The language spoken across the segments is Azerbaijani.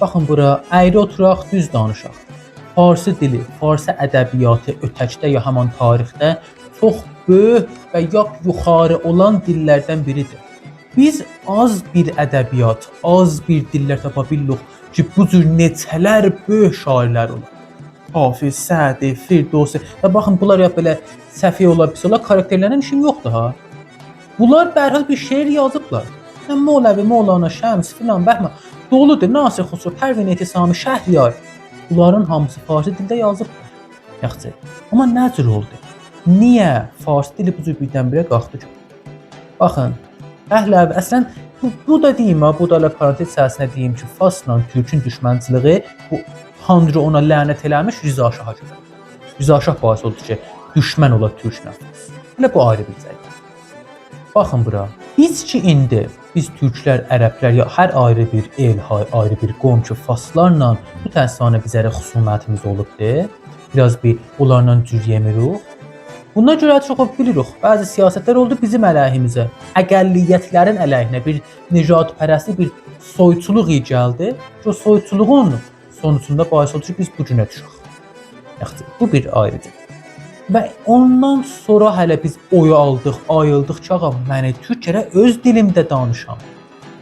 Baxın bura, əyri oturaq, düz danışaq. Farsı dili, farsı ədəbiyyatı ötəkdə ya həman tarixdə çox böyük və yuxarı olan dillərdən biridir. Biz az bir ədəbiyyat, az bir dillər tapa bilmirik ki, bu cür neçələr böyük şairlər olur. Hafiz, Sədi, Firdovsi. Və baxın, bunlar ya belə səfih ola bilsə, ola karakterlərinin işim yoxdur ha. Bunlar dərhal bir şeir yazıblar. Mollavi, Mollana, Şəms filan, Bəhmən doludur. Nasir Xusro, Pərvin Etisami, Şəhriyar. Bunların hamısı farsı dildə yazıblar. Yaxşı. Amma nə cür oldu? Niyə farsı dili bu cür birdən-birə qalxdı ki? Baxın, əhləvi, əslən bu da deyim ha, bu da parantez içərisində deyim ki, Farsla Türkün düşmənçiliyi bu Tanrı ona lənət eləmiş Rza Şaha görə. Rza Şah bahis oldu ki, düşmən ola Türklə Fars. Elə bu ayrı bir cəhətdir. Baxın bura. Biz ki indi türklər, ərəblər ya hər ayrı bir el, ayrı bir qovm ki, farslarla bu tənsane bizərə xüsumətimiz olubdur. Biraz bir onlarla cür yemirik. Buna görə çox bilirik. Bəzi siyasətlər oldu bizim əleyhimizə. Əqəlliyyətlərin əleyhinə bir necatpərəstlik, bir soyçuluq gəldi. O soyçuluğun sonucunda bahis oldu ki, biz bu günə düşək. Yaxşı, bu bir ayrıdır. Və ondan sonra hələ biz oyu aldıq, ayıldıq ki, ağa, məni türk gərək öz dilimdə danışam.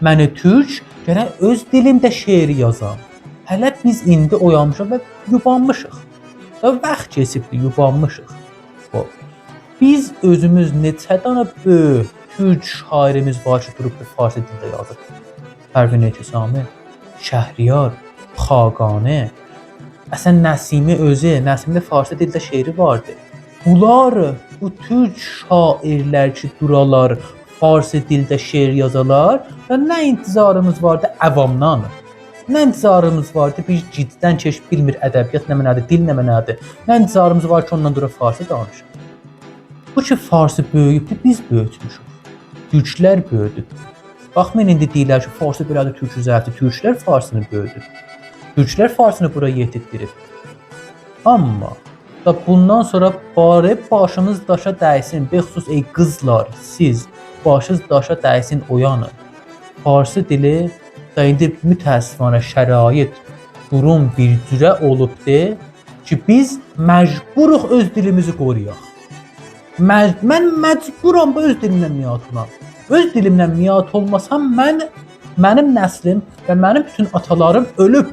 Məni türk gərək öz dilimdə şeiri yazam. Hələ biz indi oyanmışıq və yubanmışıq. Və vaxt keçibdir, yubanmışıq. Biz özümüz neçə dənə böyük türk şairimiz var ki, durub farsi dildə yazır. Pərvin Etisami, Şəhriyar, Xaqani, əsən Nəsimi özü, Nəsimdə farsi dildə şeiri vardı. Bunlar, bu türk şairlər ki, duralar, farsi dildə şeir yazalar və nə intizarımız vardı əvamdan? Nə intizarımız vardı bir ciddən keş bilmir ədəbiyyat nə mənədir, dil nə mənədir? Nə intizarımız var ki, ondan dura farsi danışır? Bu ki, farsi böyüyübdür, biz böyütmüşük. Türklər böyüdü. Baxmayın, indi deyirlər ki, farsi belədir, türk üzərdir, türklər farsını böyüdü. Türklər farsını bura yetirtdirib. Amma da bundan sonra bari başımız daşa dəysin, bexüsus ey qızlar, siz başınız daşa dəysin, oyanın. Farsi dili da indi mütəəssifانه şərait, durum bir cürə olubdur ki, biz məcburuq öz dilimizi qoruyaq. Mən məcburam bu öz dilimdən miat olam. Öz dilimdən miat olmasam mənim nəslim və mənim bütün atalarım ölüb,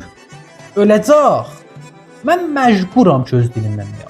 öləcək. Mən məcburam ki, öz dilimdən miat